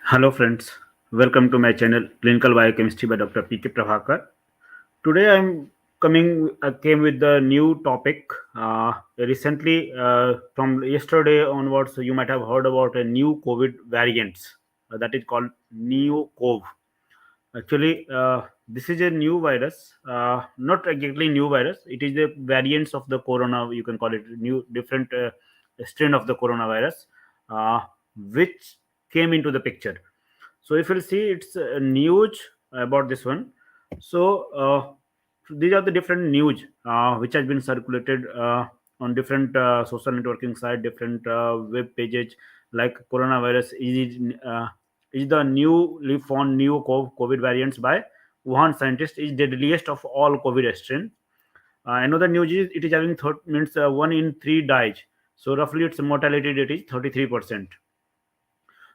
Hello friends, welcome to my channel Clinical Biochemistry by Dr. P.K. Prabhakar. Today I'm came with the new topic. Recently, from yesterday onwards, you might have heard about a new COVID variants that is called NeoCoV. Actually, this is a new virus, not exactly new virus. It is the variants of the corona. You can call it new, different strain of the coronavirus, uh, which came into the picture. So if you'll see, it's news about this one. So these are the different news which has been circulated on different social networking site, different web pages, like coronavirus is the newly found new COVID variants by Wuhan scientists is deadliest of all COVID strain. Another news is it is having means 1 in 3 dies. So roughly its mortality rate is 33%.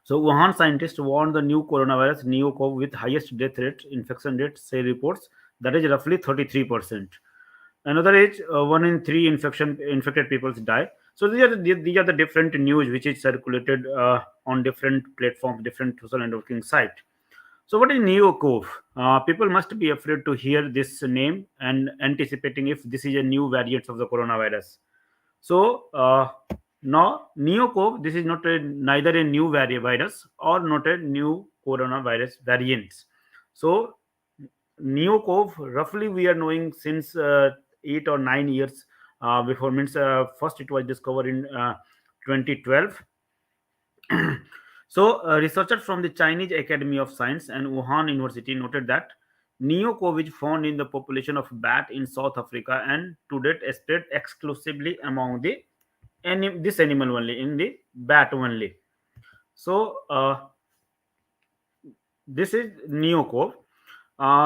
So Wuhan scientists warned the new coronavirus NeoCoV with highest death rate, infection rate, say reports that is roughly 33%. Another is 1 in 3 infected people die. So these are the different news which is circulated on different platforms, different social networking site. So what is NeoCoV? People must be afraid to hear this name and anticipating if this is a new variant of the coronavirus. So now NeoCoV, this is not neither a new virus or not a new coronavirus variants. So NeoCoV, roughly we are knowing since 8 or 9 years before. Means first it was discovered in 2012. So researchers from the Chinese Academy of Science and Wuhan University noted that NeoCoV is found in the population of bat in South Africa and to date spread exclusively among the this animal only, in the bat only. So this is NeoCoV.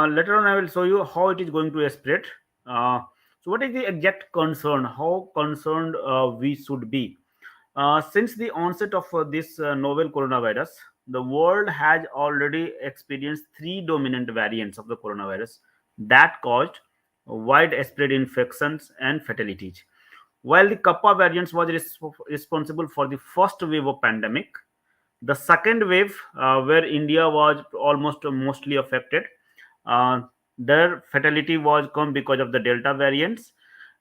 Later on I will show you how it is going to spread. So what is the exact concern, how concerned we should be? Since the onset of this novel coronavirus, the world has already experienced 3 dominant variants of the coronavirus that caused widespread infections and fatalities. While the Kappa variants was responsible for the first wave of pandemic, the second wave, where India was almost mostly affected, uh, their fatality was come because of the Delta variants.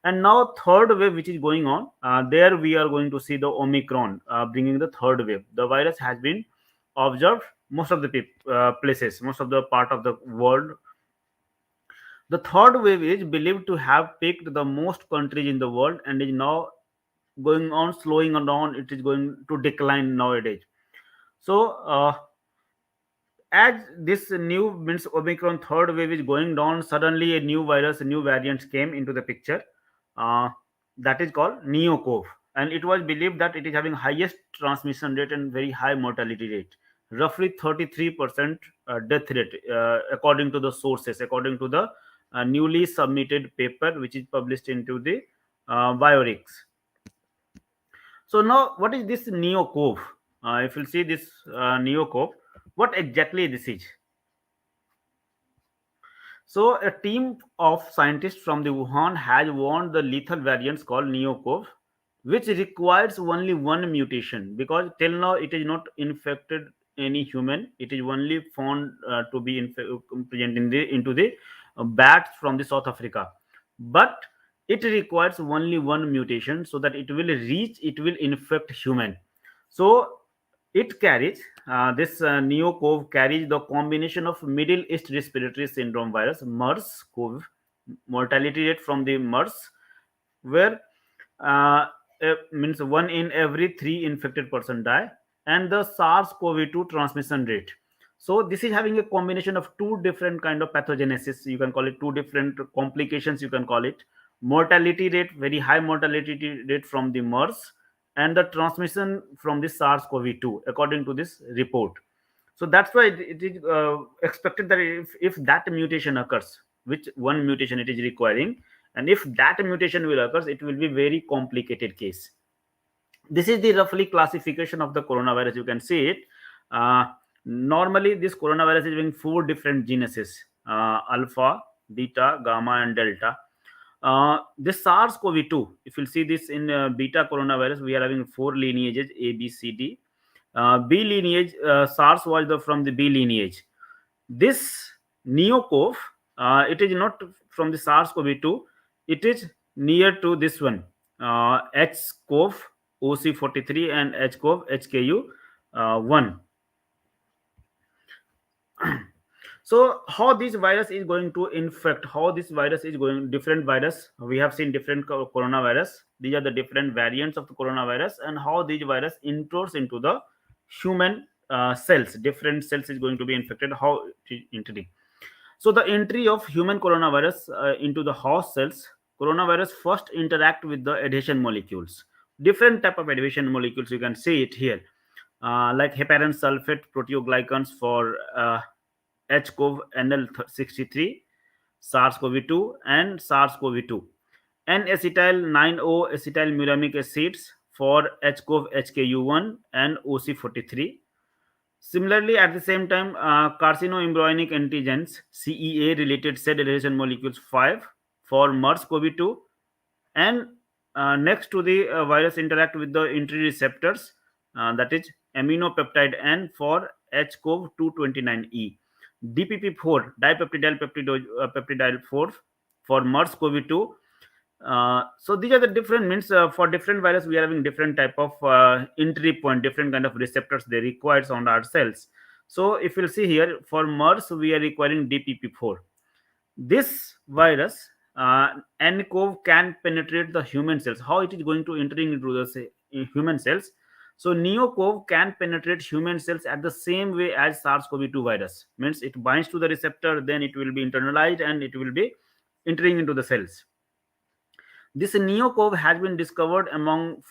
And now third wave which is going on, there we are going to see the Omicron bringing the third wave. The virus has been observed most of the places, most of the part of the world. The third wave is believed to have peaked the most countries in the world and is now going on slowing down. It is going to decline nowadays. So as this new means Omicron third wave is going down, suddenly a new virus, a new variant came into the picture. Uh, that is called NeoCoV, and it was believed that it is having highest transmission rate and very high mortality rate, roughly 33% death rate, according to the sources, according to the newly submitted paper which is published into the BioRxiv. So now, what is this NeoCoV? If you see this NeoCoV, what exactly this is? So a team of scientists from the Wuhan has warned the lethal variants called NeoCoV, which requires only one mutation because till now it is not infected any human. It is only found to be present in the into the bats from the South Africa, but it requires only one mutation so that it will infect human. So it carries this NeoCoV carries the combination of Middle East Respiratory Syndrome virus MERS-CoV mortality rate from the MERS, where means 1 in every 3 infected person die, and the SARS-CoV-2 transmission rate. So this is having a combination of two different kind of pathogenesis. You can call it two different complications. You can call it mortality rate, very high mortality rate from the MERS, and the transmission from the SARS-CoV-2, according to this report. So that's why it is expected that if that mutation occurs, which one mutation it is requiring, and if that mutation will occur, it will be very complicated case. This is the roughly classification of the coronavirus. You can see it. Normally this coronavirus is having 4 different genuses: alpha, beta, gamma, and delta. This SARS-CoV-2, if you see this in beta coronavirus, we are having 4 lineages A, B, C, D. B lineage, SARS was from the B lineage. This NeoCoV, it is not from the SARS-CoV-2. It is near to this one, HCoV OC43 and HCoV HKU1. So how this virus is going to infect, how this virus is going, different virus, we have seen different coronavirus. These are the different variants of the coronavirus, and how these virus enters into the human cells, different cells is going to be infected, how it is entering. So the entry of human coronavirus into the host cells, coronavirus first interact with the adhesion molecules, different type of adhesion molecules, you can see it here, like heparan sulfate proteoglycans for HCoV NL63, SARS-CoV-2, and SARS-CoV-2, N-acetyl 9O acetylmuramic acids for HCoV HKU1 and OC43. Similarly, at the same time, carcinoembryonic antigens CEA related cell adhesion molecules 5 for MERS-CoV-2, and next to the virus interact with the entry receptors, that is aminopeptide N for HCoV 229E, DPP4 dipeptidyl peptidyl 4 for MERS-CoV-2. So these are the different means, for different virus we are having different type of entry point, different kind of receptors they require on our cells. So if you'll see here, for MERS we are requiring DPP4. This virus, NCoV, can penetrate the human cells. How it is going to entering into the human cells? So NeoCoV can penetrate human cells at the same way as SARS-CoV-2 virus. Means it binds to the receptor, then it will be internalized and it will be entering into the cells. This NeoCoV has been discovered among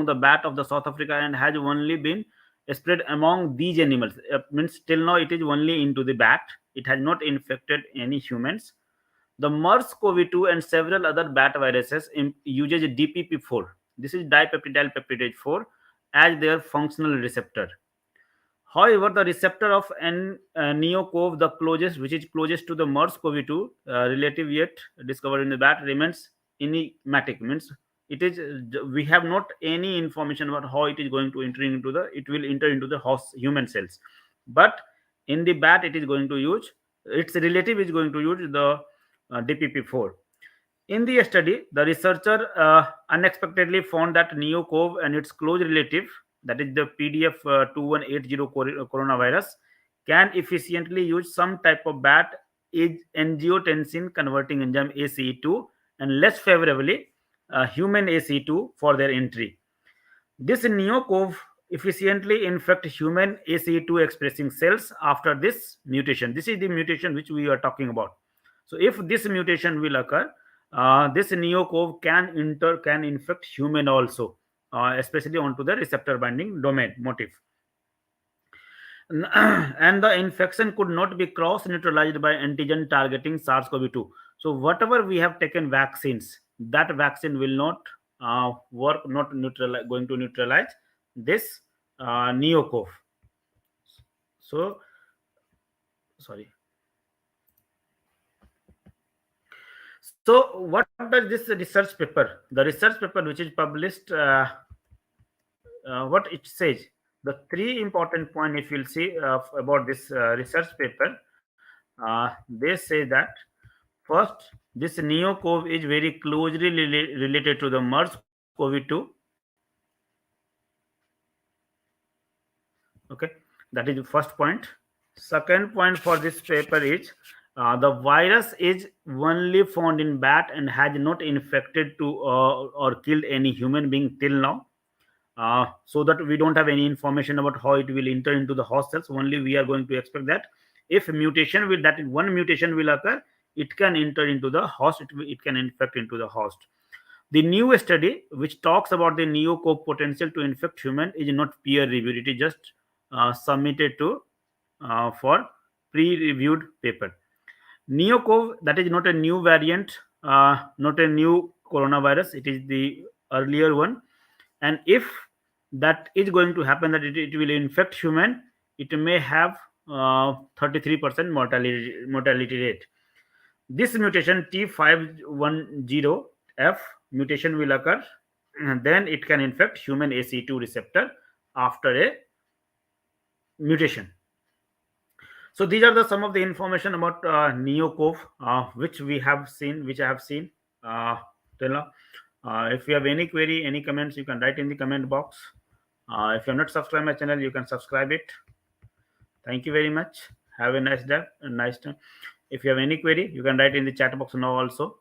the bat of the South Africa and has only been spread among these animals. Means till now it is only into the bat. It has not infected any humans. The MERS-CoV-2 and several other bat viruses uses DPP4. This is dipeptidyl peptidase 4 as their functional receptor. However, the receptor of NeoCoV, the closest, which is closest to the MERS-CoV-2 relative yet discovered in the bat, remains enigmatic. Means it is, we have not any information about how it is going to enter into the, it will enter into the host human cells. But in the bat, it is going to use, its relative is going to use the DPP4. In the study, the researcher unexpectedly found that NeoCoV and its close relative, that is the PDF 2180 coronavirus, can efficiently use some type of BAT angiotensin converting enzyme ACE2, and less favorably human ACE2 for their entry. This NeoCoV efficiently infect human ACE2 expressing cells after this mutation. This is the mutation which we are talking about. So if this mutation will occur, this NeoCoV can infect human also, especially onto the receptor binding domain motif. And the infection could not be cross neutralized by antigen targeting SARS-CoV-2. So whatever we have taken vaccines, that vaccine will not work, not going to neutralize this NeoCoV. So sorry. So what does this research paper, the research paper which is published, what it says, the three important points, if you'll see about this research paper, they say that first, this NeoCoV is very closely related to the MERS-CoV-2. Okay, that is the first point. Second point for this paper is the virus is only found in bat and has not infected to or killed any human being till now. So that we don't have any information about how it will enter into the host cells. Only we are going to expect that if mutation will, that one mutation will occur, it can enter into the host, it can infect into the host. The new study which talks about the NeoCoV potential to infect human is not peer reviewed. It is just submitted to for pre-reviewed paper. NeoCoV, that is not a new variant, not a new coronavirus. It is the earlier one, and if that is going to happen, that it will infect human, it may have 33% mortality rate. This mutation T510F mutation will occur, and then it can infect human ACE2 receptor after a mutation. So these are the some of the information about NeoCoV, which I have seen till now. If you have any query, any comments, you can write in the comment box. If you have not subscribed my channel, you can subscribe it. Thank you very much. Have a nice day, a nice time. If you have any query, you can write in the chat box now also.